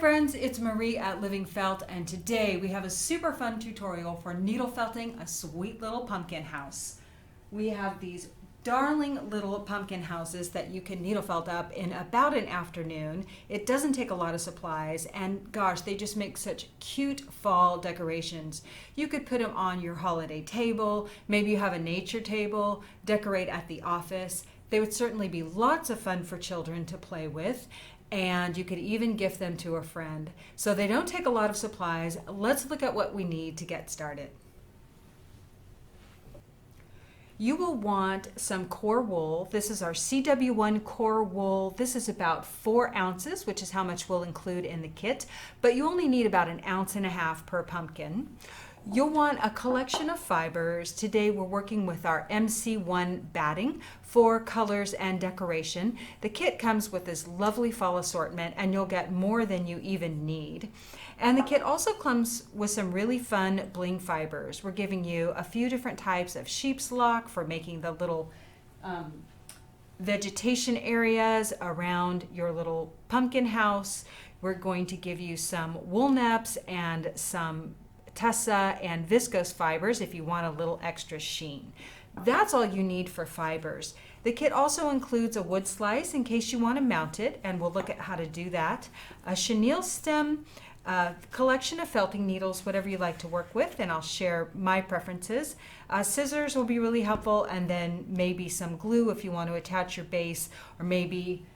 friends, it's Marie at Living Felt, and today we have a super fun tutorial for needle felting a sweet little pumpkin house. We have these darling little pumpkin houses that you can needle felt up in about an afternoon. It doesn't take a lot of supplies, and gosh, they just make such cute fall decorations. You could put them on your holiday table, maybe you have a nature table, decorate at the office. They would certainly be lots of fun for children to play with. And you could even gift them to a friend. So they don't take a lot of supplies. Let's look at what we need to get started. You will want some core wool. This is our CW1 core wool. This is about 4 ounces, which is how much we'll include in the kit, but you only need about 1.5 ounces per pumpkin. You'll want a collection of fibers. Today we're working with our MC1 batting for colors and decoration. The kit comes with this lovely fall assortment, and you'll get more than you even need. And the kit also comes with some really fun bling fibers. We're giving you a few different types of sheep's lock for making the little vegetation areas around your little pumpkin house. We're going to give you some wool neps and some tessa and viscose fibers if you want a little extra sheen. That's all you need for fibers. The kit also includes a wood slice in case you want to mount it, and we'll look at how to do that. A chenille stem, a collection of felting needles, whatever you like to work with, and I'll share my preferences. Scissors will be really helpful, and then maybe some glue if you want to attach your base, or maybe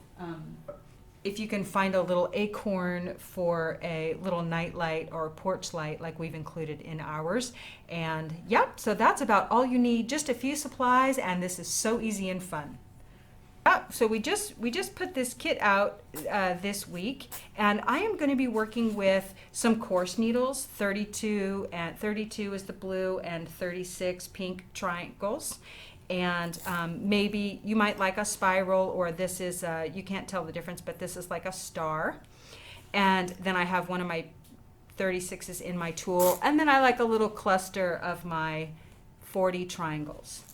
if you can find a little acorn for a little night light or porch light like we've included in ours. And yep, so that's about all you need, just a few supplies, and this is so easy and fun. So we just put this kit out this week, and I am going to be working with some coarse needles, 32 is the blue and 36 pink triangles. And maybe you might like a spiral, or this is, you can't tell the difference, but this is like a star. And then I have one of my 36s in my tool, and then I like a little cluster of my 40 triangles.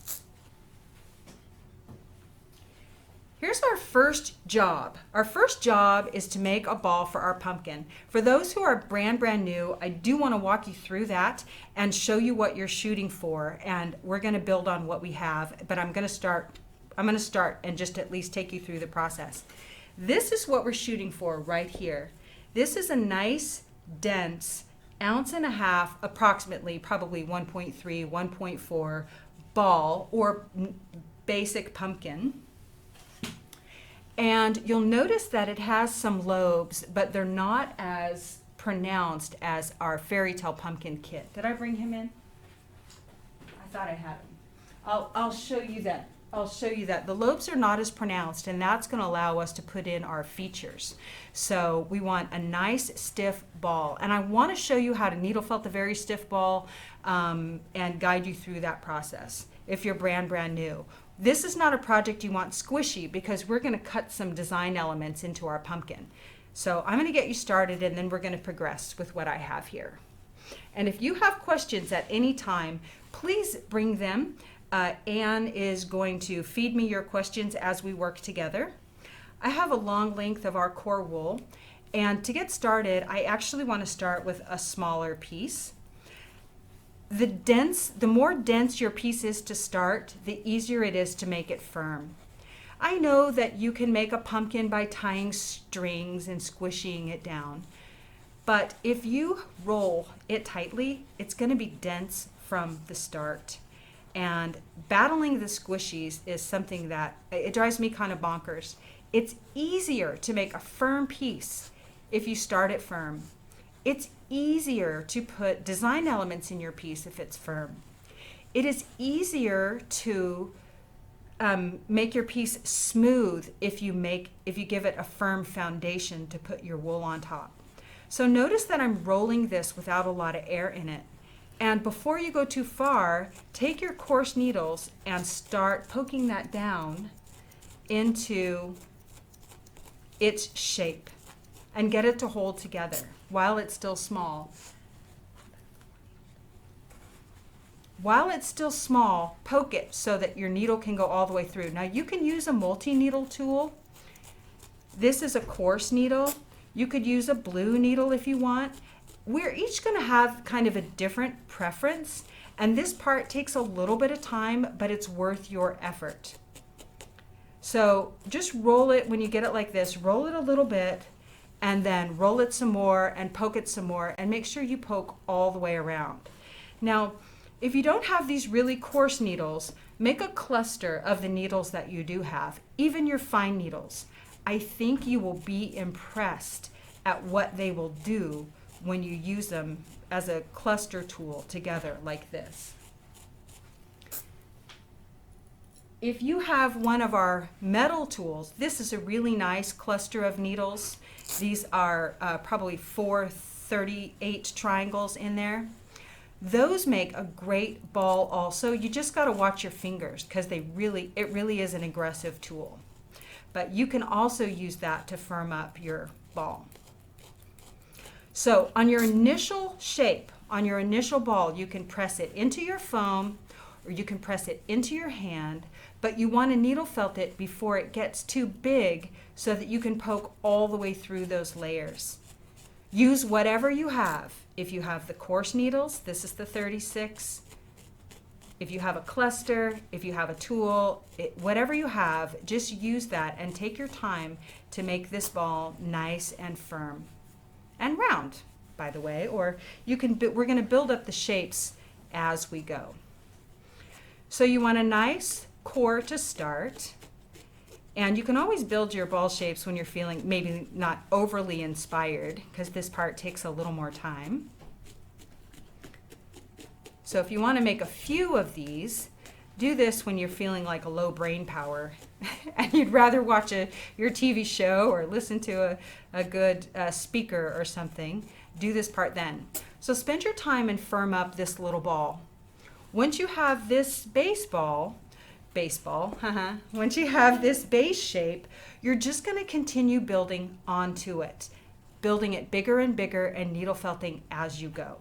Here's our first job. Our first job is to make a ball for our pumpkin. For those who are brand new, I do want to walk you through that and show you what you're shooting for, and we're going to build on what we have, but I'm going to start and just at least take you through the process. This is what we're shooting for right here. This is a nice, dense, 1.5 ounces, approximately, probably 1.3, 1.4 ball or basic pumpkin. And you'll notice that it has some lobes, but they're not as pronounced as our fairy tale pumpkin kit. Did I bring him in? I thought I had him. I'll show you that. The lobes are not as pronounced, and that's going to allow us to put in our features. So we want a nice stiff ball, and I want to show you how to needle felt the very stiff ball and guide you through that process if you're brand new. This is not a project you want squishy, because we're going to cut some design elements into our pumpkin. So I'm going to get you started, and then we're going to progress with what I have here. And if you have questions at any time, please bring them. Anne is going to feed me your questions as we work together. I have a long length of our core wool, and to get started, I actually want to start with a smaller piece. The more dense your piece is to start, the easier it is to make it firm. I know that you can make a pumpkin by tying strings and squishing it down, but if you roll it tightly, it's going to be dense from the start. And battling the squishies is something that it drives me kind of bonkers. It's easier to make a firm piece if you start it firm. It's easier to put design elements in your piece if it's firm. It is easier to make your piece smooth if you give it a firm foundation to put your wool on top. So notice that I'm rolling this without a lot of air in it. And before you go too far, take your coarse needles and start poking that down into its shape and get it to hold together while it's still small. While it's still small, poke it so that your needle can go all the way through. Now you can use a multi-needle tool. This is a coarse needle. You could use a blue needle if you want. We're each going to have kind of a different preference, and this part takes a little bit of time, but it's worth your effort. So just roll it when you get it like this, roll it a little bit, and then roll it some more and poke it some more, and make sure you poke all the way around. Now, if you don't have these really coarse needles, make a cluster of the needles that you do have, even your fine needles. I think you will be impressed at what they will do when you use them as a cluster tool together like this. If you have one of our metal tools, this is a really nice cluster of needles. These are probably 4 38 triangles in there. Those make a great ball also. You just got to watch your fingers because it really is an aggressive tool. But you can also use that to firm up your ball. So on your initial shape, on your initial ball, you can press it into your foam or you can press it into your hand, but you want to needle felt it before it gets too big so that you can poke all the way through those layers. Use whatever you have. If you have the coarse needles, this is the 36. If you have a cluster, if you have a tool, whatever you have, just use that and take your time to make this ball nice and firm and round, by the way, or you can, we're going to build up the shapes as we go. So you want a nice core to start, and you can always build your ball shapes when you're feeling maybe not overly inspired, because this part takes a little more time. So if you want to make a few of these, do this when you're feeling like a low brain power and you'd rather watch your TV show or listen to a good speaker or something. Do this part then. So spend your time and firm up this little ball. Once you have this baseball, once you have this base shape, you're just going to continue building onto it, building it bigger and bigger and needle felting as you go.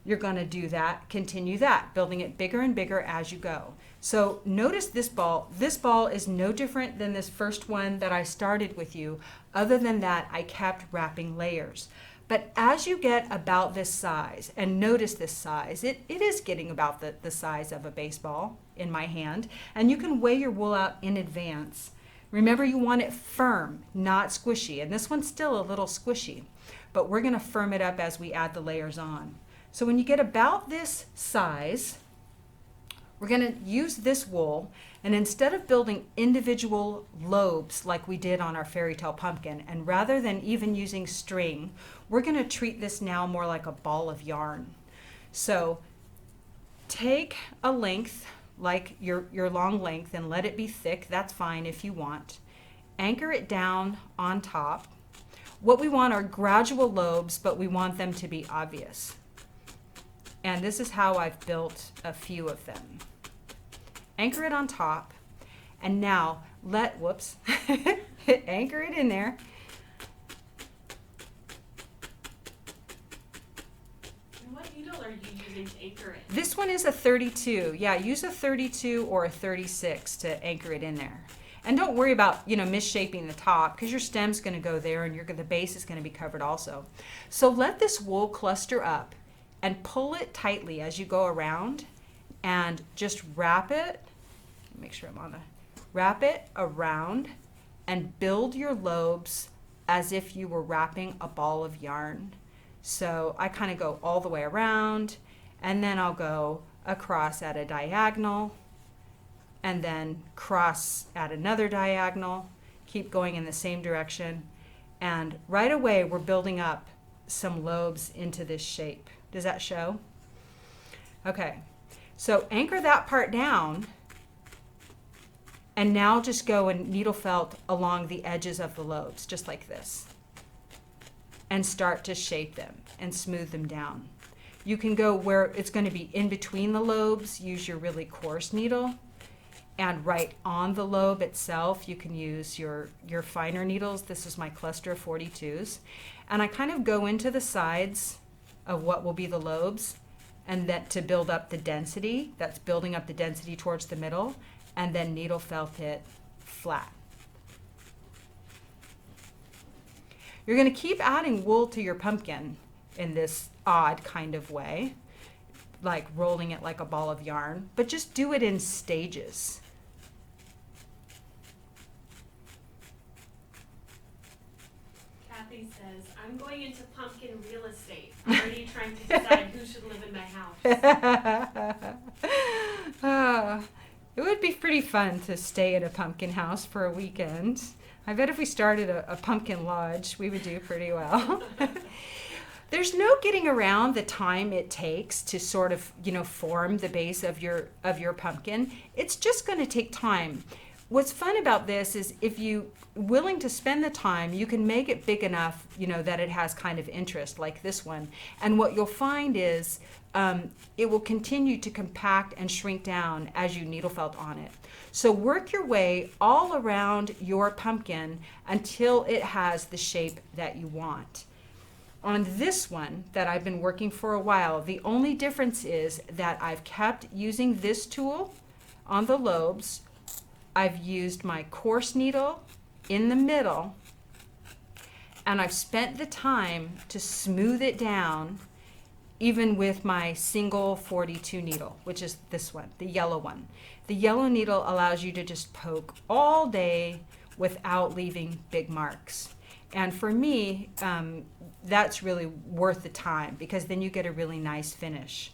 You're going to do that, continue that, building it bigger and bigger as you go. So notice this ball. This ball is no different than this first one that I started with you. Other than that, I kept wrapping layers. But as you get about this size, and notice this size, it is getting about the size of a baseball in my hand, and you can weigh your wool out in advance. Remember, you want it firm, not squishy, and this one's still a little squishy, but we're going to firm it up as we add the layers on. So when you get about this size, we're going to use this wool, and instead of building individual lobes like we did on our fairy tale pumpkin, and rather than even using string, we're going to treat this now more like a ball of yarn. So take a length, like your long length, and let it be thick. That's fine if you want. Anchor it down on top. What we want are gradual lobes, but we want them to be obvious. And this is how I've built a few of them. Anchor it on top, and now anchor it in there. And what needle are you using to anchor it? This one is a 32. Yeah, use a 32 or a 36 to anchor it in there. And don't worry about, misshaping the top, because your stem's going to go there and the base is going to be covered also. So let this wool cluster up and pull it tightly as you go around, and just wrap it. Make sure I'm on the. Wrap it around and build your lobes as if you were wrapping a ball of yarn. So I kind of go all the way around, and then I'll go across at a diagonal, and then cross at another diagonal, keep going in the same direction, and right away we're building up some lobes into this shape. Does that show? Okay, so anchor that part down, and now just go and needle felt along the edges of the lobes, just like this, and start to shape them and smooth them down. You can go where it's going to be in between the lobes, use your really coarse needle, and right on the lobe itself, you can use your finer needles. This is my cluster of 42s, and I kind of go into the sides of what will be the lobes, and that to build up the density, that's building up the density towards the middle, and then needle felt it flat. You're going to keep adding wool to your pumpkin in this odd kind of way, like rolling it like a ball of yarn, but just do it in stages. Kathy says, I'm going into pumpkin real estate. I'm already trying to decide who should live in my house. It would be pretty fun to stay at a pumpkin house for a weekend. I bet if we started a pumpkin lodge, we would do pretty well. There's no getting around the time it takes to sort of, form the base of your pumpkin. It's just going to take time. What's fun about this is if you willing to spend the time, you can make it big enough, that it has kind of interest like this one. And what you'll find is it will continue to compact and shrink down as you needle felt on it. So work your way all around your pumpkin until it has the shape that you want. On this one that I've been working for a while, the only difference is that I've kept using this tool on the lobes. I've used my coarse needle in the middle, and I've spent the time to smooth it down, even with my single 42 needle, which is this one, the yellow one. The yellow needle allows you to just poke all day without leaving big marks. And for me, that's really worth the time, because then you get a really nice finish.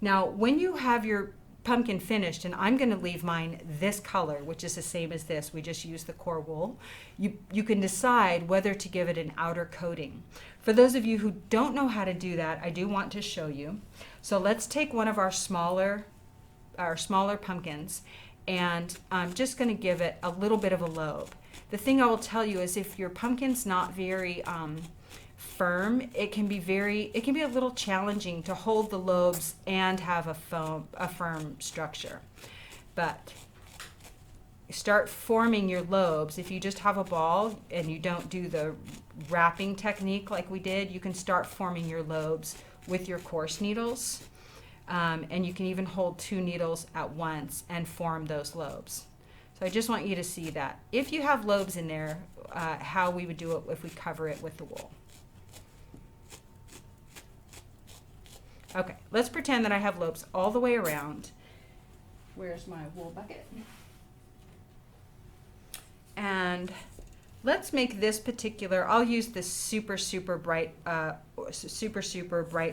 Now, when you have your pumpkin finished, and I'm going to leave mine this color, which is the same as this, we just use the core wool, you can decide whether to give it an outer coating. For those of you who don't know how to do that, I do want to show you. So let's take one of our smaller pumpkins, and I'm just going to give it a little bit of a lobe. The thing I will tell you is if your pumpkin's not very firm, it can be a little challenging to hold the lobes and have a firm structure. But start forming your lobes. If you just have a ball and you don't do the wrapping technique like we did, you can start forming your lobes with your coarse needles. And you can even hold 2 needles at once and form those lobes. So I just want you to see that. If you have lobes in there, how we would do it if we cover it with the wool. Okay, let's pretend that I have lobes all the way around. Where's my wool bucket? And let's make this particular, I'll use this super bright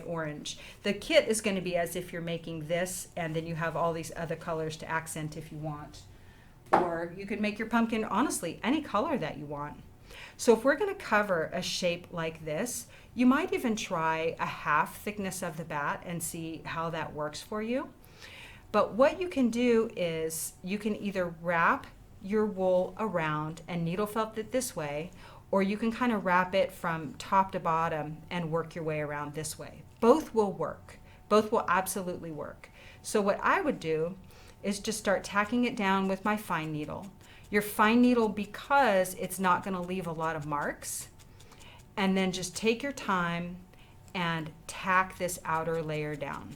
orange. The kit is going to be as if you're making this, and then you have all these other colors to accent if you want. Or you could make your pumpkin, honestly, any color that you want. So if we're going to cover a shape like this, you might even try a half thickness of the bat and see how that works for you. But what you can do is you can either wrap your wool around and needle felt it this way, or you can kind of wrap it from top to bottom and work your way around this way. Both will work. Both will absolutely work. So what I would do is just start tacking it down with my fine needle. Your fine needle, because it's not going to leave a lot of marks, and then just take your time and tack this outer layer down.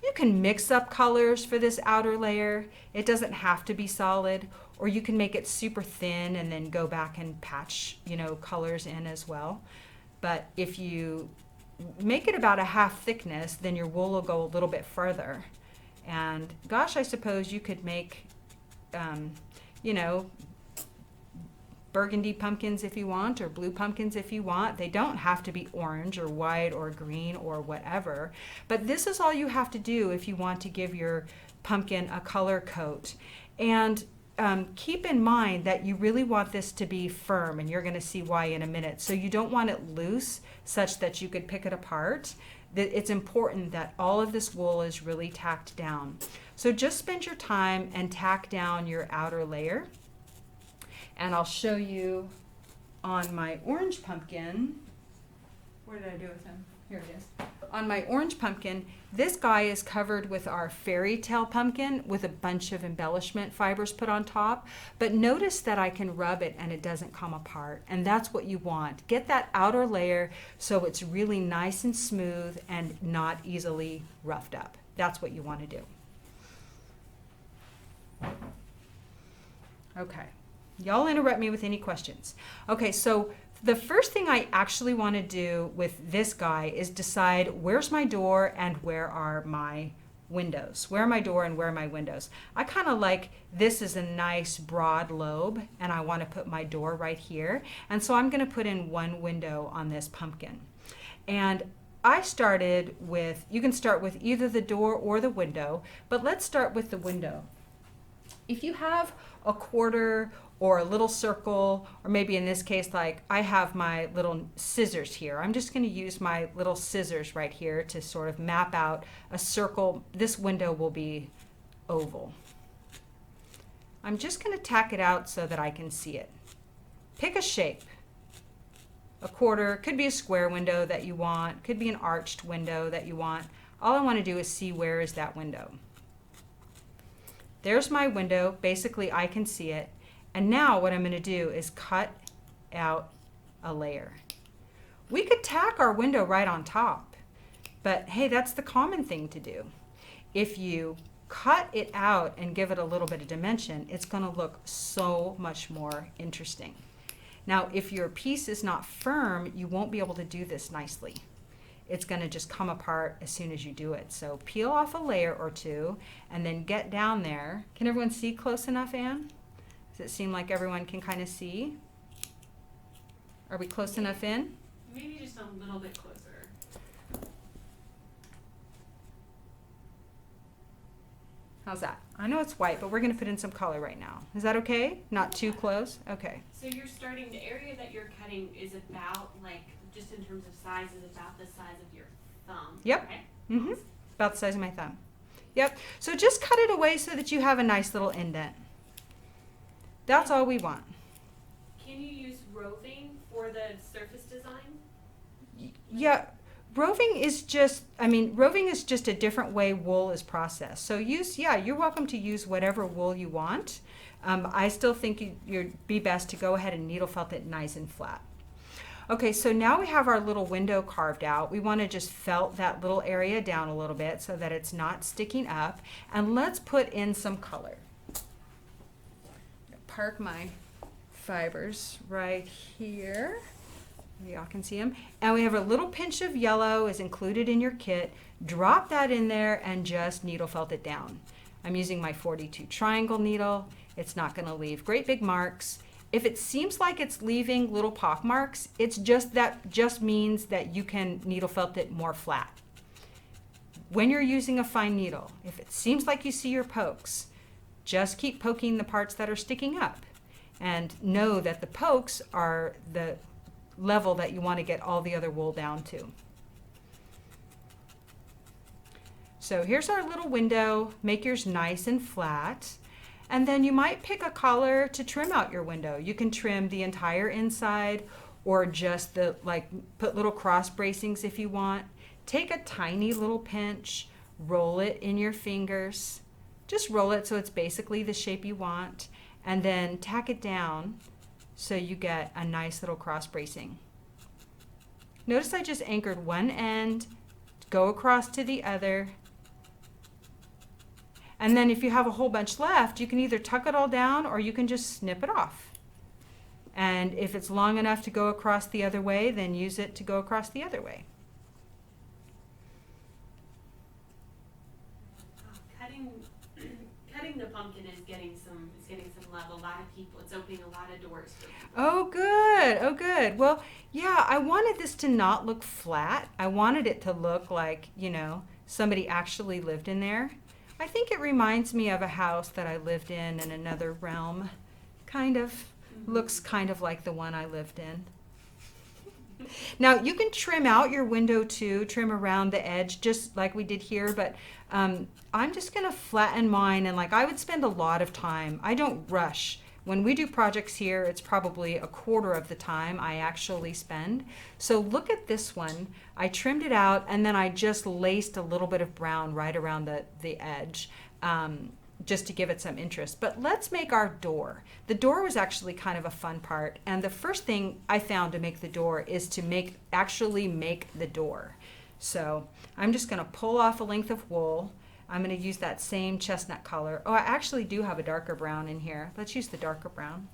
You can mix up colors for this outer layer. It doesn't have to be solid, or you can make it super thin and then go back and patch, colors in as well. But if you make it about a half thickness, then your wool will go a little bit further. And gosh, I suppose you could make, burgundy pumpkins if you want, or blue pumpkins if you want. They don't have to be orange or white or green or whatever. But this is all you have to do if you want to give your pumpkin a color coat. And keep in mind that you really want this to be firm, and you're going to see why in a minute. So you don't want it loose such that you could pick it apart. It's important that all of this wool is really tacked down. So just spend your time and tack down your outer layer. And I'll show you on my orange pumpkin. What did I do with him? Here it is. On my orange pumpkin, this guy is covered with our fairy tale pumpkin with a bunch of embellishment fibers put on top. But notice that I can rub it and it doesn't come apart. And that's what you want. Get that outer layer so it's really nice and smooth and not easily roughed up. That's what you want to do. Okay. Y'all interrupt me with any questions. Okay, so the first thing I actually want to do with this guy is decide where's my door and where are my windows. Where are my door and where are my windows? I kind of like this is a nice broad lobe and I want to put my door right here. And so I'm going to put in one window on this pumpkin. And I started with, you can start with either the door or the window, but let's start with the window. If you have a quarter or a little circle, or maybe in this case, like I have my little scissors here. I'm just going to use my little scissors right here to sort of map out a circle. This window will be oval. I'm just going to tack it out so that I can see it. Pick a shape. A quarter, could be a square window that you want, could be an arched window that you want. All I want to do is see where is that window. There's my window. Basically, I can see it. And now what I'm going to do is cut out a layer. We could tack our window right on top, but hey, that's the common thing to do. If you cut it out and give it a little bit of dimension, it's going to look so much more interesting. Now, if your piece is not firm, you won't be able to do this nicely. It's going to just come apart as soon as you do it. So peel off a layer or two and then get down there. Can everyone see close enough, Anne? Does it seem like everyone can kind of see? Are we close enough in? Maybe just a little bit closer. How's that? I know it's white, but we're going to put in some color right now. Is that okay? Not too close? Okay. So you're starting, the area that you're cutting is about, like, just in terms of size, is about the size of your thumb. Yep. Right? Mm-hmm. About the size of my thumb. Yep. So just cut it away so that you have a nice little indent. That's all we want. Can you use roving for the surface design? Yeah. Roving is just a different way wool is processed. So you're welcome to use whatever wool you want. I still think you'd be best to go ahead and needle felt it nice and flat. Okay, so now we have our little window carved out. We want to just felt that little area down a little bit so that it's not sticking up. And let's put in some color. Park my fibers right here. Y'all can see them. And we have a little pinch of yellow is included in your kit. Drop that in there and just needle felt it down. I'm using my 42 triangle needle. It's not going to leave great big marks. If it seems like it's leaving little pock marks, that just means that you can needle felt it more flat. When you're using a fine needle, if it seems like you see your pokes, just keep poking the parts that are sticking up. And know that the pokes are the level that you want to get all the other wool down to. So here's our little window. Make yours nice and flat. And then you might pick a color to trim out your window. You can trim the entire inside or just put little cross bracings if you want. Take a tiny little pinch, roll it in your fingers. Just roll it so it's basically the shape you want, and then tack it down so you get a nice little cross bracing. Notice I just anchored one end, go across to the other, and then if you have a whole bunch left, you can either tuck it all down or you can just snip it off. And if it's long enough to go across the other way, then use it to go across the other way. Cutting the pumpkin is getting some love. A lot of people, it's opening a lot of doors for people. Oh, good. Oh, good. Well, yeah, I wanted this to not look flat. I wanted it to look like, somebody actually lived in there. I think it reminds me of a house that I lived in another realm. Kind of. Mm-hmm. Looks kind of like the one I lived in. Now, you can trim out your window too, trim around the edge, just like we did here, but I'm just going to flatten mine, and I would spend a lot of time. I don't rush. When we do projects here, it's probably a quarter of the time I actually spend. So look at this one. I trimmed it out, and then I just laced a little bit of brown right around the edge. Just to give it some interest. But let's make our door. The door was actually kind of a fun part. And the first thing I found to make the door is to actually make the door. So I'm just going to pull off a length of wool. I'm going to use that same chestnut color. Oh, I actually do have a darker brown in here. Let's use the darker brown.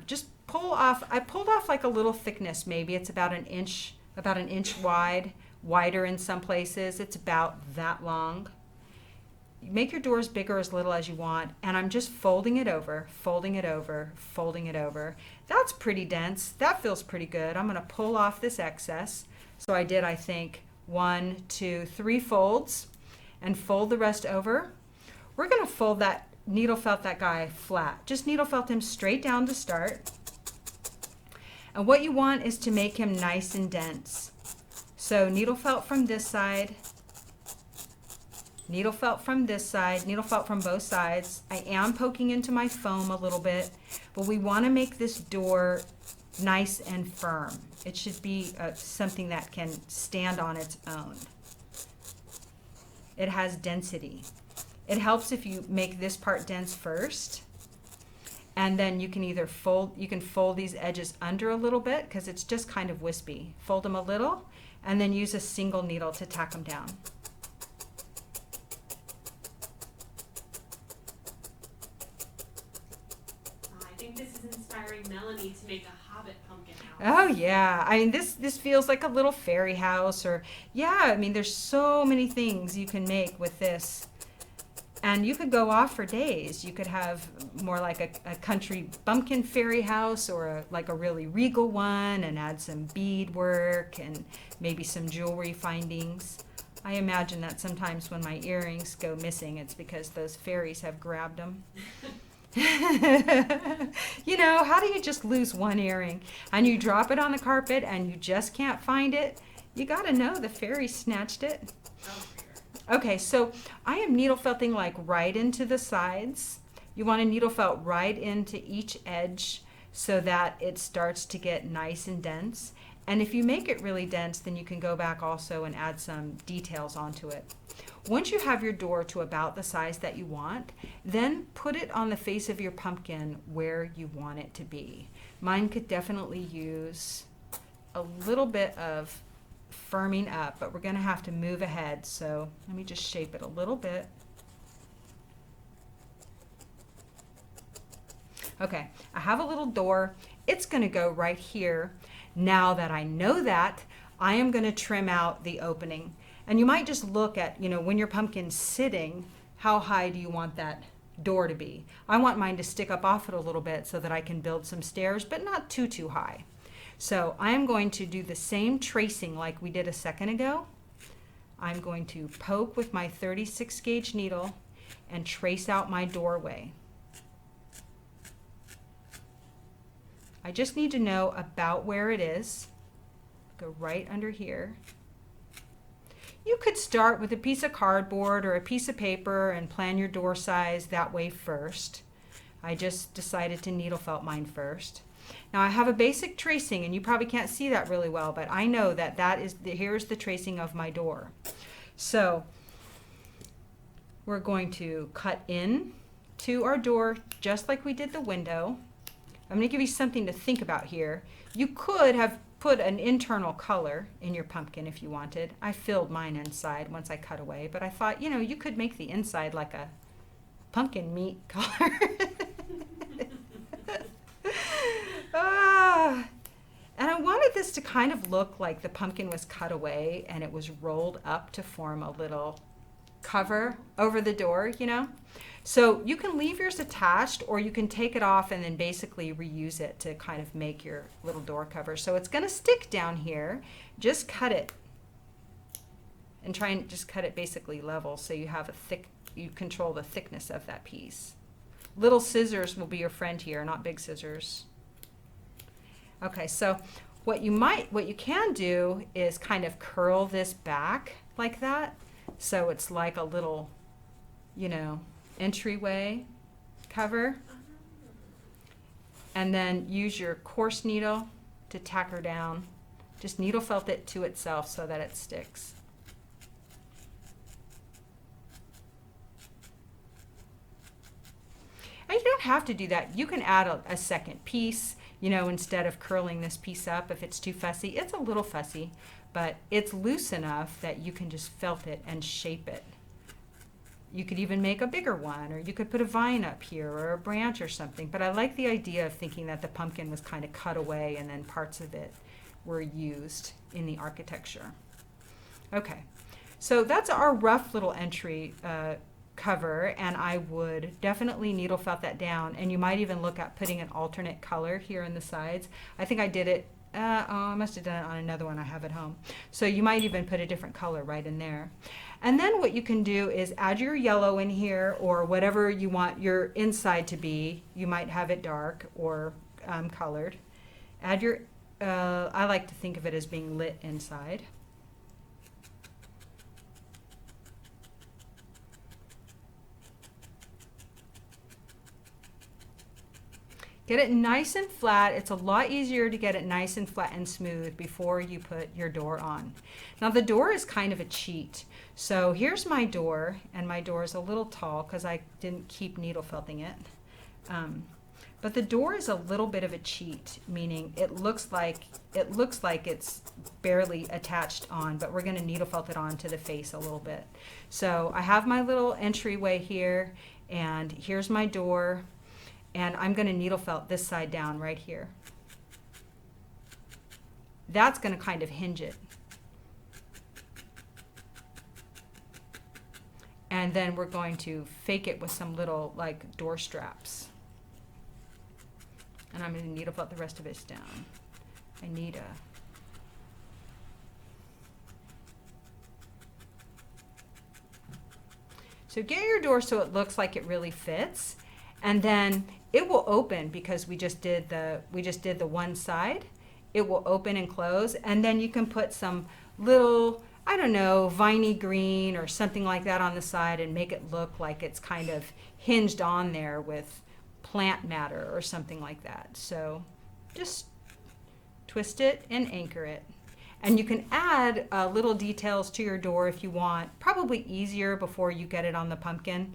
just pull off. I pulled off like a little thickness. Maybe it's about an inch wide, wider in some places. It's about that long. You make your doors bigger as little as you want, and I'm just folding it over, folding it over, folding it over. That's pretty dense. That feels pretty good. I'm going to pull off this excess. So I did, I think, 1, 2, 3 folds, and fold the rest over. We're going to fold that, needle felt that guy flat. Just needle felt him straight down to start. And what you want is to make him nice and dense. So needle felt from this side, needle felt from this side, needle felt from both sides. I am poking into my foam a little bit, but we want to make this door nice and firm. It should be something that can stand on its own. It has density. It helps if you make this part dense first, and then you can either fold these edges under a little bit because it's just kind of wispy. Fold them a little, and then use a single needle to tack them down. I think this is inspiring Melanie to make a Hobbit pumpkin house. Oh yeah, I mean this feels like a little fairy house, or yeah, I mean there's so many things you can make with this. And you could go off for days. You could have more like a country bumpkin fairy house, or like a really regal one, and add some bead work and maybe some jewelry findings. I imagine that sometimes when my earrings go missing, it's because those fairies have grabbed them. You know, how do you just lose one earring and you drop it on the carpet and you just can't find it? You got to know the fairies snatched it. Okay, so I am needle felting like right into the sides. You want to needle felt right into each edge so that it starts to get nice and dense. And if you make it really dense, then you can go back also and add some details onto it. Once you have your door to about the size that you want, then put it on the face of your pumpkin where you want it to be. Mine could definitely use a little bit of firming up, but we're going to have to move ahead. So let me just shape it a little bit. Okay, I have a little door. It's going to go right here. Now that I know that, I am going to trim out the opening. And you might just look at, you know, when your pumpkin's sitting, how high do you want that door to be? I want mine to stick up off it a little bit so that I can build some stairs, but not too high. So I am going to do the same tracing like we did a second ago. I'm going to poke with my 36 gauge needle and trace out my doorway. I just need to know about where it is. Go right under here. You could start with a piece of cardboard or a piece of paper and plan your door size that way first. I just decided to needle felt mine first. Now I have a basic tracing, and you probably can't see that really well, but I know that here's the tracing of my door. So we're going to cut in to our door just like we did the window. I'm going to give you something to think about here. You could have put an internal color in your pumpkin if you wanted. I filled mine inside once I cut away, but I thought, you know, you could make the inside like a pumpkin meat color. And I wanted this to kind of look like the pumpkin was cut away and it was rolled up to form a little cover over the door, you know. So you can leave yours attached, or you can take it off and then basically reuse it to kind of make your little door cover. So it's going to stick down here. Just cut it and try and just cut it basically level so you have you control the thickness of that piece. Little scissors will be your friend here, not big scissors. Okay, so what you can do is kind of curl this back like that, so it's like a little, you know, entryway cover. And then use your coarse needle to tack her down. Just needle felt it to itself so that it sticks. And you don't have to do that. You can add a second piece, you know, instead of curling this piece up if it's too fussy. It's a little fussy, but it's loose enough that you can just felt it and shape it. you could even make a bigger one, or you could put a vine up here or a branch or something. But I like the idea of thinking that the pumpkin was kind of cut away and then parts of it were used in the architecture. Okay, so that's our rough little entry cover, and I would definitely needle felt that down, and you might even look at putting an alternate color here in the sides. I think I did it, I must have done it on another one I have at home. So you might even put a different color right in there. And then what you can do is add your yellow in here, or whatever you want your inside to be. You might have it dark or colored. Add your, I like to think of it as being lit inside. Get it nice and flat. It's a lot easier to get it nice and flat and smooth before you put your door on. Now the door is kind of a cheat. So here's my door, and my door is a little tall because I didn't keep needle felting it. But the door is a little bit of a cheat, meaning it looks like it's barely attached on, but we're going to needle felt it onto the face a little bit. So I have my little entryway here, and here's my door. And I'm going to needle felt this side down right here. That's going to kind of hinge it. And then we're going to fake it with some little like door straps. And I'm going to needle felt the rest of it down. I need a... So get your door so it looks like it really fits. And then it will open because we just did the one side. It will open and close, and then you can put some little, I don't know, viney green or something like that on the side and make it look like it's kind of hinged on there with plant matter or something like that. So just twist it and anchor it. And you can add little details to your door if you want, probably easier before you get it on the pumpkin.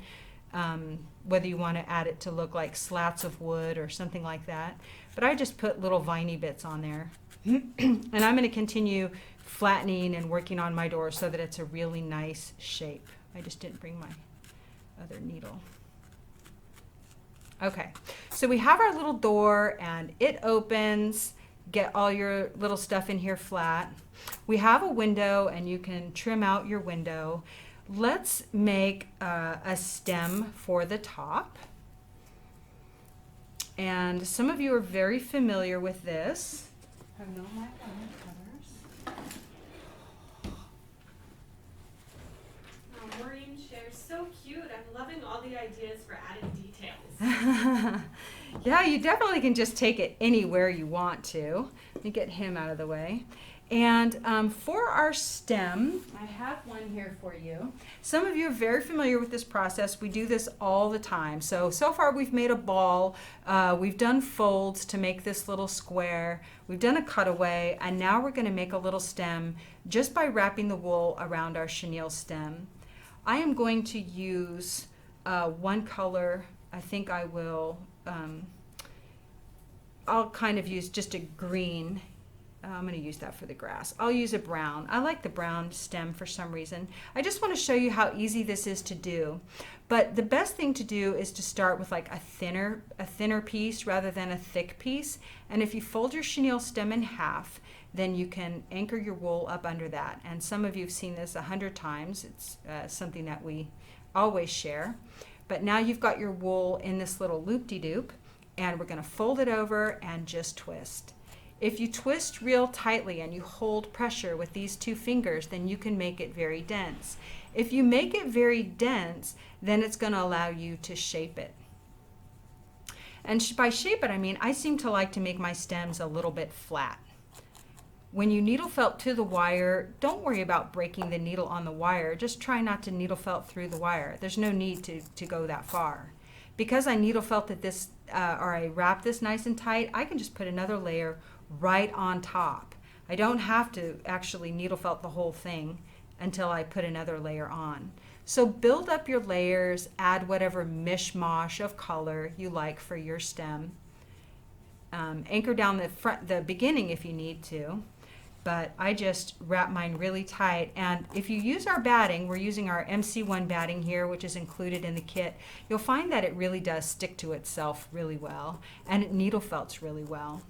Whether you want to add it to look like slats of wood or something like that. But I just put little viney bits on there. And I'm going to continue flattening and working on my door so that it's a really nice shape. I just didn't bring my other needle. Okay, so we have our little door and it opens. Get all your little stuff in here flat. We have a window and you can trim out your window. Let's make a stem for the top. And some of you are very familiar with this. I know my colors. Oh, Maureen shares, so cute. I'm loving all the ideas for adding details. Yeah, you definitely can just take it anywhere you want to. Let me get him out of the way. And for our stem, I have one here for you. Some of you are very familiar with this process. We do this all the time. So far we've made a ball. We've done folds to make this little square. We've done a cutaway, and now we're going to make a little stem just by wrapping the wool around our chenille stem. I am going to use one color. I think I will, I'll kind of use just a green. I'm going to use that for the grass. I'll use a brown. I like the brown stem for some reason. I just want to show you how easy this is to do. But the best thing to do is to start with like a thinner piece rather than a thick piece. And if you fold your chenille stem in half, then you can anchor your wool up under that. And some of you have seen this 100 times. It's something that we always share. But now you've got your wool in this little loop-de-doop, and we're going to fold it over and just twist. If you twist real tightly and you hold pressure with these two fingers, then you can make it very dense. If you make it very dense, then it's going to allow you to shape it. And by shape it, I mean I seem to like to make my stems a little bit flat. When you needle felt to the wire, don't worry about breaking the needle on the wire. Just try not to needle felt through the wire. There's no need to go that far. Because I needle felted this, or I wrapped this nice and tight, I can just put another layer right on top. I don't have to actually needle felt the whole thing until I put another layer on. So build up your layers, add whatever mishmash of color you like for your stem. Anchor down the beginning if you need to. but I just wrap mine really tight. And if you use our batting, we're using our MC1 batting here, which is included in the kit, you'll find that it really does stick to itself really well, and it needle felts really well.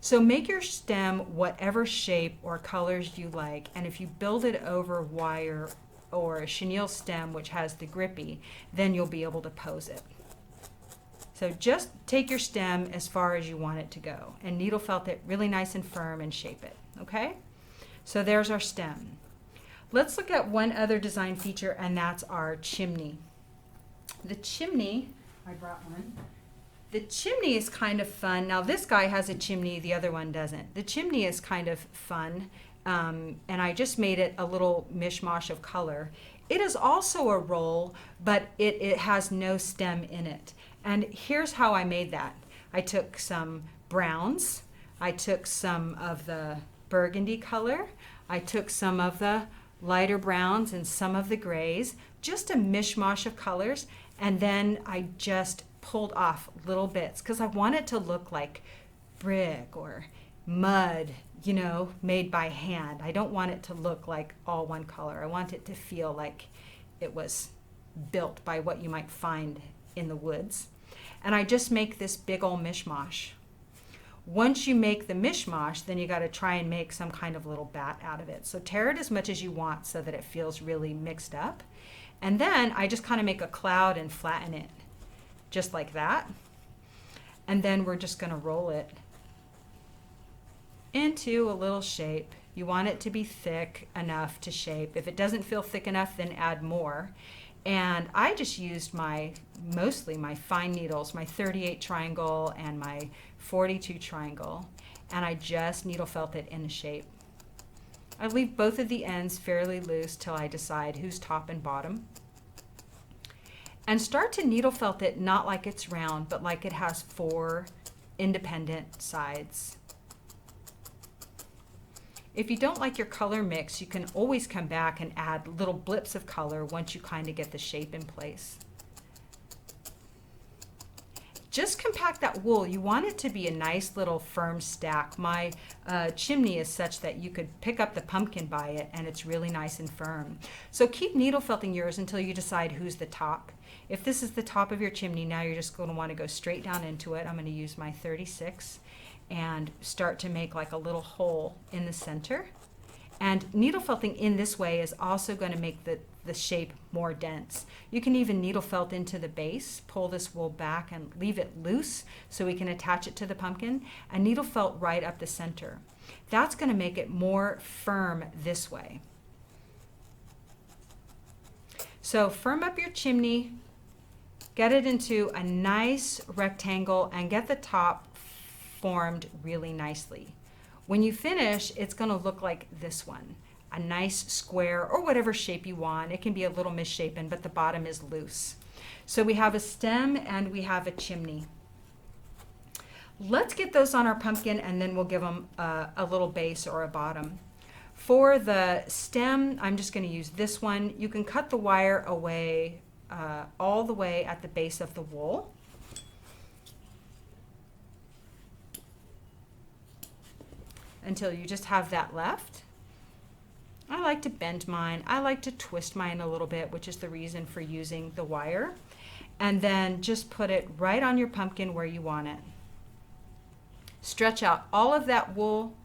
So make your stem whatever shape or colors you like, and if you build it over wire or a chenille stem which has the grippy, then you'll be able to pose it. So just take your stem as far as you want it to go and needle felt it really nice and firm and shape it, okay? So there's our stem. Let's look at one other design feature, and that's our chimney. The chimney, I brought one. The chimney is kind of fun. Now this guy has a chimney, the other one doesn't. The chimney is kind of fun, and I just made it a little mishmash of color. It is also a roll, but it has no stem in it. And here's how I made that. I took some browns, I took some of the burgundy color, I took some of the lighter browns and some of the grays, just a mishmash of colors, and then I just pulled off little bits because I want it to look like brick or mud, you know, made by hand. I don't want it to look like all one color. I want it to feel like it was built by what you might find in the woods. And I just make this big old mishmash. Once you make the mishmash, then you got to try and make some kind of little bat out of it. So tear it as much as you want so that it feels really mixed up. And then I just kind of make a cloud and flatten it, just like that. And then we're just going to roll it into a little shape. You want it to be thick enough to shape. If it doesn't feel thick enough, then add more. And I just used mostly my fine needles, my 38 triangle and my 42 triangle, and I just needle felt it in a shape. I leave both of the ends fairly loose till I decide who's top and bottom. And start to needle felt it not like it's round, but like it has 4 independent sides. If you don't like your color mix, you can always come back and add little blips of color once you kind of get the shape in place. Just compact that wool. You want it to be a nice little firm stack. My chimney is such that you could pick up the pumpkin by it and it's really nice and firm. So keep needle felting yours until you decide who's the top. If this is the top of your chimney, now you're just going to want to go straight down into it. I'm going to use my 36 and start to make like a little hole in the center. And needle felting in this way is also going to make the shape more dense. You can even needle felt into the base, pull this wool back and leave it loose so we can attach it to the pumpkin, and needle felt right up the center. That's going to make it more firm this way. So firm up your chimney, get it into a nice rectangle, and get the top formed really nicely. When you finish, it's going to look like this one, a nice square or whatever shape you want. It can be a little misshapen, but the bottom is loose. So we have a stem and we have a chimney. Let's get those on our pumpkin, and then we'll give them a little base or a bottom. For the stem, I'm just going to use this one. You can cut the wire away all the way at the base of the wool. Until you just have that left. I like to bend mine. I like to twist mine a little bit, which is the reason for using the wire. And then just put it right on your pumpkin where you want it. Stretch out all of that wool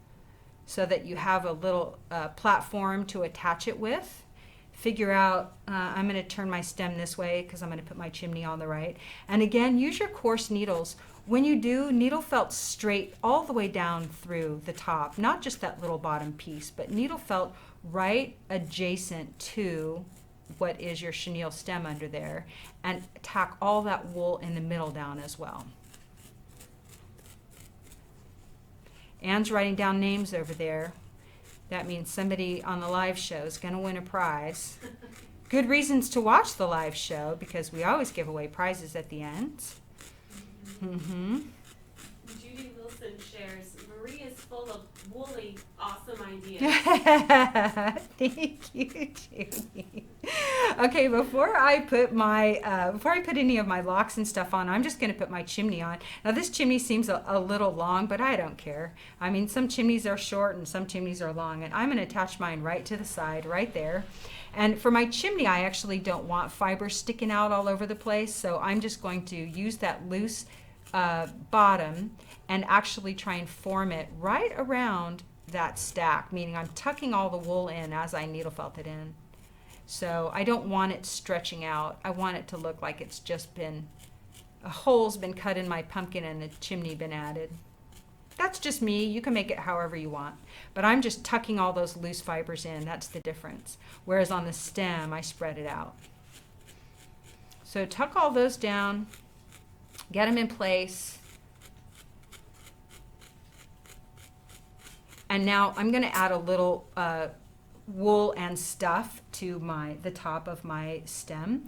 so that you have a little platform to attach it with. Figure out, I'm going to turn my stem this way because I'm going to put my chimney on the right. And again, use your coarse needles. When you do, needle felt straight all the way down through the top, not just that little bottom piece, but needle felt right adjacent to what is your chenille stem under there, and tack all that wool in the middle down as well. Anne's writing down names over there. That means somebody on the live show is going to win a prize. Good reasons to watch the live show, because we always give away prizes at the end. Mm-hmm. Judy Wilson shares, Marie is full of woolly, awesome ideas. Thank you, Judy. Okay, before I put any of my locks and stuff on, I'm just going to put my chimney on. Now this chimney seems a little long, but I don't care. I mean, some chimneys are short and some chimneys are long, and I'm going to attach mine right to the side, right there. And for my chimney, I actually don't want fibers sticking out all over the place, so I'm just going to use that loose bottom and actually try and form it right around that stack, meaning I'm tucking all the wool in as I needle felt it in. So I don't want it stretching out. I want it to look like it's just been, a hole's been cut in my pumpkin and the chimney been added. That's just me. You can make it however you want. But I'm just tucking all those loose fibers in. That's the difference. Whereas on the stem, I spread it out. So tuck all those down, get them in place. And now I'm going to add a little wool and stuff to the top of my stem.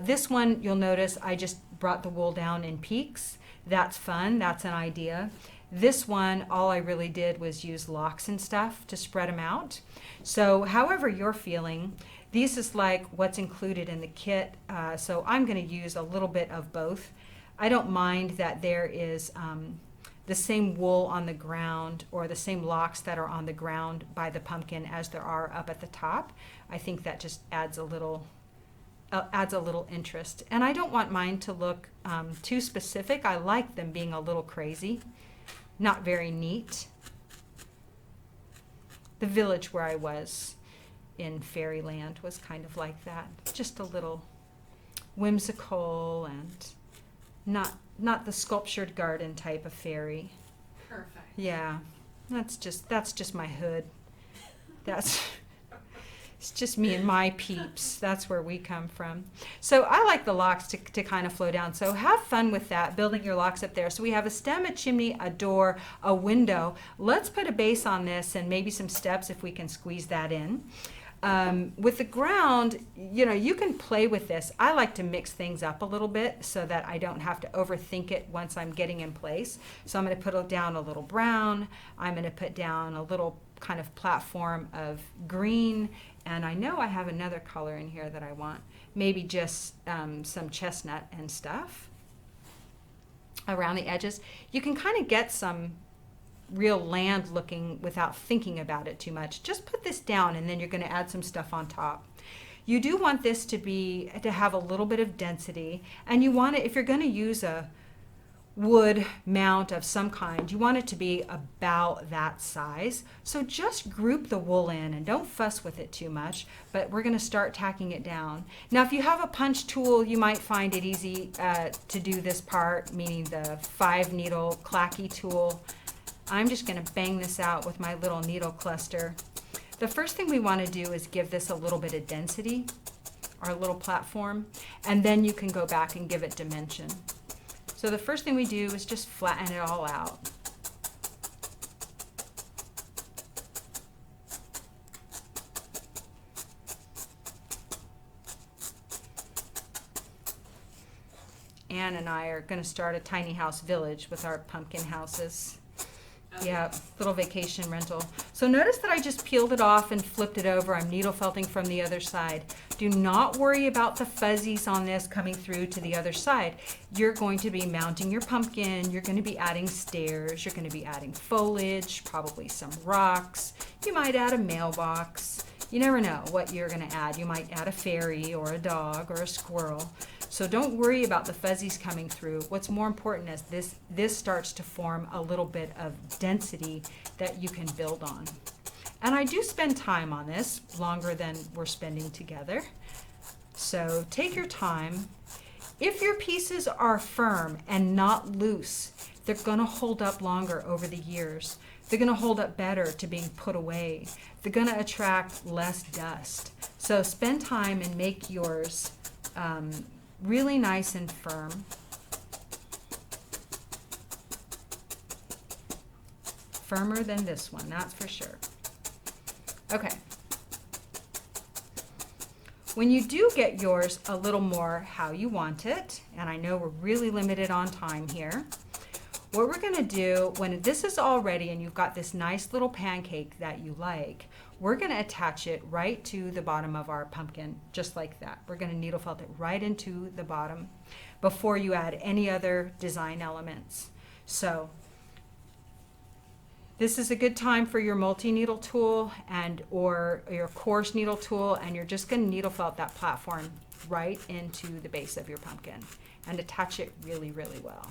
This one, you'll notice I just brought the wool down in peaks. That's fun. That's an idea. This one, all I really did was use locks and stuff to spread them out. So however you're feeling, this is like what's included in the kit. So I'm going to use a little bit of both. I don't mind that there is the same wool on the ground or the same locks that are on the ground by the pumpkin as there are up at the top. I think that just adds a little interest. And I don't want mine to look too specific. I like them being a little crazy, not very neat. The village where I was in Fairyland was kind of like that, just a little whimsical and not the sculptured garden type of fairy. Perfect. Yeah, that's just my hood. It's just me and my peeps. That's where we come from. So I like the locks to kind of flow down. So have fun with that, building your locks up there. So we have a stem, a chimney, a door, a window. Let's put a base on this and maybe some steps if we can squeeze that in. With the ground, you can play with this. I like to mix things up a little bit so that I don't have to overthink it once I'm getting in place. So I'm going to put down a little brown. I'm going to put down a little kind of platform of green. And I know I have another color in here that I want. Maybe just some chestnut and stuff around the edges. You can kind of get some real land looking without thinking about it too much. Just put this down and then you're going to add some stuff on top. You do want this to have a little bit of density, and you want it, if you're going to use a wood mount of some kind, you want it to be about that size. So just group the wool in and don't fuss with it too much, but we're going to start tacking it down. Now if you have a punch tool, you might find it easy to do this part, meaning the 5 needle clacky tool. I'm just going to bang this out with my little needle cluster. The first thing we want to do is give this a little bit of density, our little platform, and then you can go back and give it dimension. So the first thing we do is just flatten it all out. Anne and I are going to start a tiny house village with our pumpkin houses. Yeah, little vacation rental. So notice that I just peeled it off and flipped it over. I'm needle felting from the other side. Do not worry about the fuzzies on this coming through to the other side. You're going to be mounting your pumpkin. You're going to be adding stairs. You're going to be adding foliage, probably some rocks. You might add a mailbox. You never know what you're going to add. You might add a fairy or a dog or a squirrel. So don't worry about the fuzzies coming through. What's more important is this starts to form a little bit of density that you can build on. And I do spend time on this, longer than we're spending together. So take your time. If your pieces are firm and not loose, they're gonna hold up longer over the years. They're gonna hold up better to being put away. They're gonna attract less dust. So spend time and make yours really nice and firm. Firmer than this one, that's for sure. Okay. When you do get yours a little more how you want it, and I know we're really limited on time here, what we're going to do when this is all ready and you've got this nice little pancake that you like, we're going to attach it right to the bottom of our pumpkin, just like that. We're going to needle felt it right into the bottom before you add any other design elements. So this is a good time for your multi-needle tool or your coarse needle tool, and you're just going to needle felt that platform right into the base of your pumpkin and attach it really, really well.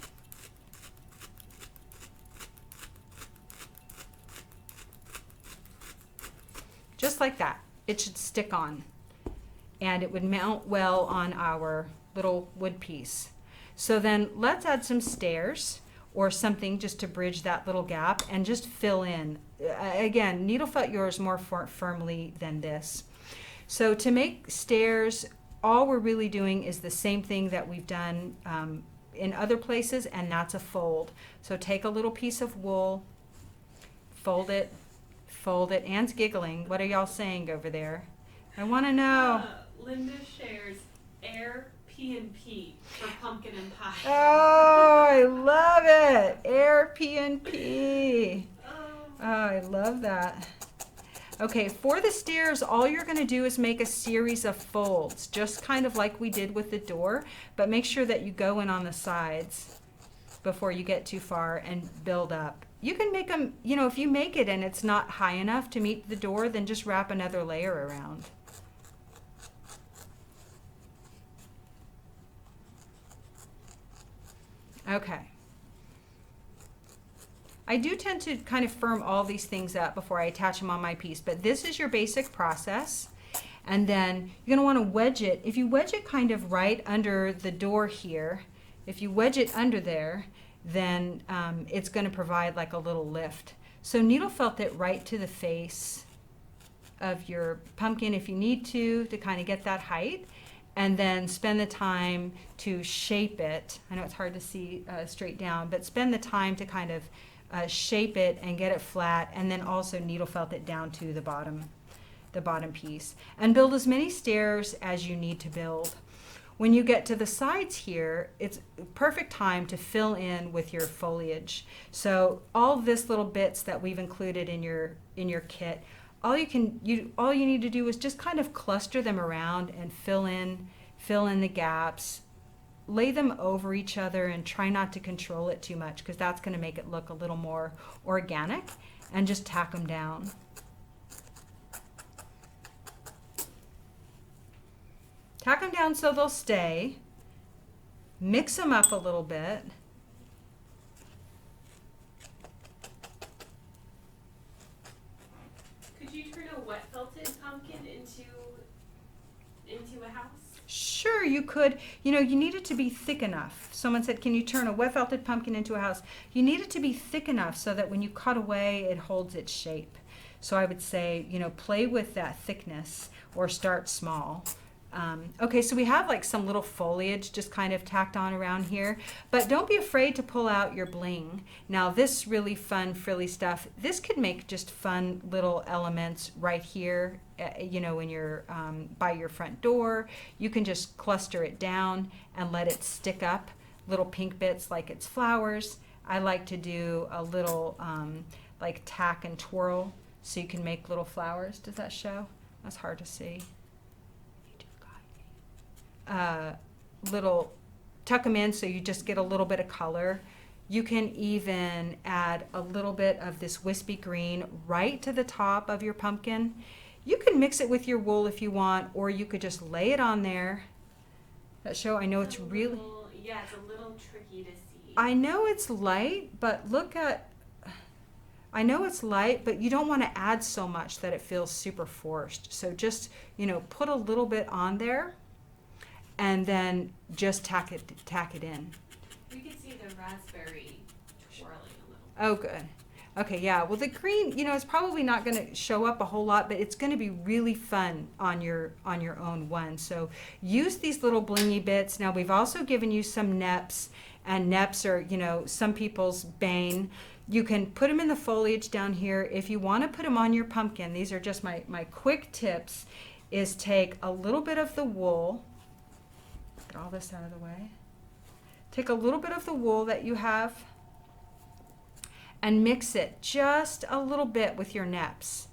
Just like that. It should stick on, and it would mount well on our little wood piece. So then let's add some stairs or something just to bridge that little gap and just fill in. Again, needle felt yours more firmly than this. So to make stairs, all we're really doing is the same thing that we've done in other places, and that's a fold. So take a little piece of wool, fold it. Anne's giggling. What are y'all saying over there? I want to know. Linda shares air P&P for pumpkin and pie. Oh, I love it. Air P&P. Oh, I love that. Okay, for the stairs, all you're going to do is make a series of folds, just kind of like we did with the door, but make sure that you go in on the sides before you get too far and build up. You can make them, if you make it and it's not high enough to meet the door, then just wrap another layer around. Okay. I do tend to kind of firm all these things up before I attach them on my piece, but this is your basic process. And then you're going to want to wedge it. If you wedge it kind of right under the door here, if you wedge it under there, then it's going to provide like a little lift. So needle felt it right to the face of your pumpkin if you need to kind of get that height, and then spend the time to shape it. I know it's hard to see straight down, but spend the time to kind of shape it and get it flat, and then also needle felt it down to the bottom piece, and build as many stairs as you need to build. When you get to the sides here, it's a perfect time to fill in with your foliage. So all this little bits that we've included in your kit, all you need to do is just kind of cluster them around and fill in the gaps. Lay them over each other and try not to control it too much, because that's going to make it look a little more organic, and just tack them down. Tack them down so they'll stay. Mix them up a little bit. Could you turn a wet felted pumpkin into a house? Sure, you could. You need it to be thick enough. Someone said, can you turn a wet felted pumpkin into a house? You need it to be thick enough so that when you cut away, it holds its shape. So I would say, play with that thickness or start small. Okay, so we have like some little foliage just kind of tacked on around here, but don't be afraid to pull out your bling. Now this really fun frilly stuff, this could make just fun little elements right here, when you're by your front door. You can just cluster it down and let it stick up, little pink bits like it's flowers. I like to do a little like tack and twirl so you can make little flowers. Does that show? That's hard to see. Little tuck them in so you just get a little bit of color. You can even add a little bit of this wispy green right to the top of your pumpkin. You can mix it with your wool if you want, or you could just lay it on there. That show, I know it's really... Yeah, it's a little tricky to see. I know it's light, but I know it's light, but you don't want to add so much that it feels super forced. So just, put a little bit on there, and then just tack it in. We can see the raspberry twirling a Oh, little. good. Okay, yeah. Well, the green, it's probably not going to show up a whole lot, but it's going to be really fun on your own one. So use these little blingy bits. Now, we've also given you some neps, and neps are, some people's bane. You can put them in the foliage down here. If you want to put them on your pumpkin, these are just my quick tips, is take a little bit of the wool. Get all this out of the way. Take a little bit of the wool that you have and mix it just a little bit with your neps.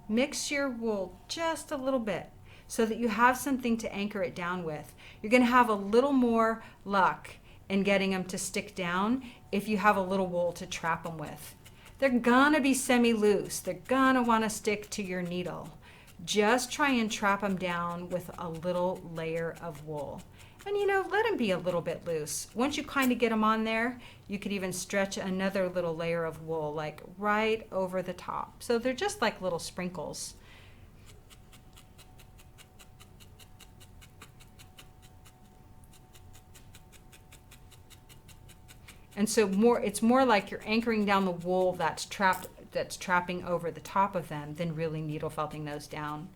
Mix your wool just a little bit so that you have something to anchor it down with. You're going to have a little more luck in getting them to stick down if you have a little wool to trap them with. They're going to be semi-loose. They're going to want to stick to your needle. Just try and trap them down with a little layer of wool. And let them be a little bit loose. Once you kind of get them on there, you could even stretch another little layer of wool, like right over the top. So they're just like little sprinkles. And so it's more like you're anchoring down the wool that's trapping over the top of them than really needle felting those down.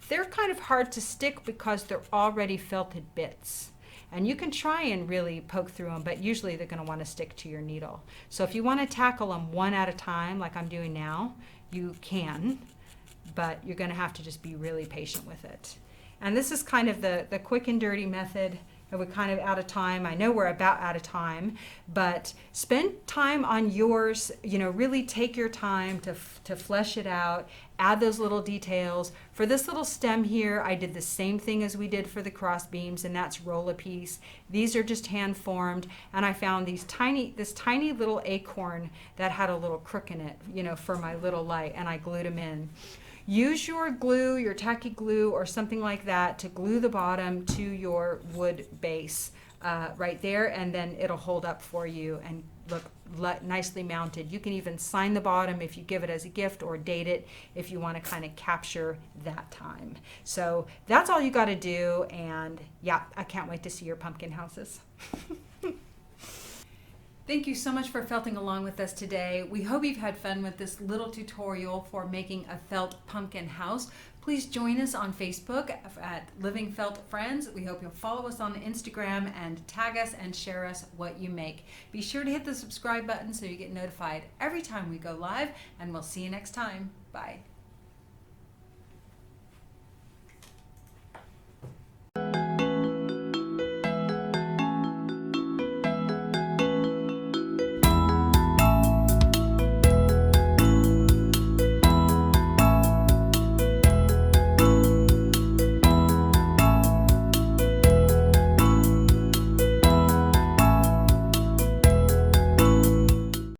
They're kind of hard to stick because they're already felted bits. And you can try and really poke through them, but usually they're going to want to stick to your needle. So if you want to tackle them one at a time, like I'm doing now, you can, but you're going to have to just be really patient with it. And this is kind of the quick and dirty method. And we're kind of out of time. I know we're about out of time, but spend time on yours. Really take your time to flesh it out, add those little details. For this little stem here, I did the same thing as we did for the cross beams, and that's roll a piece. These are just hand formed, and I found this tiny little acorn that had a little crook in it, for my little light, and I glued them in. Use your glue, your tacky glue or something like that to glue the bottom to your wood base right there, and then it'll hold up for you and look nicely mounted. You can even sign the bottom if you give it as a gift, or date it if you want to kind of capture that time. So that's all you got to do, and yeah, I can't wait to see your pumpkin houses. Thank you so much for felting along with us today. We hope you've had fun with this little tutorial for making a felt pumpkin house. Please join us on Facebook at Living Felt Friends. We hope you'll follow us on Instagram and tag us and share us what you make. Be sure to hit the subscribe button so you get notified every time we go live, and we'll see you next time. Bye.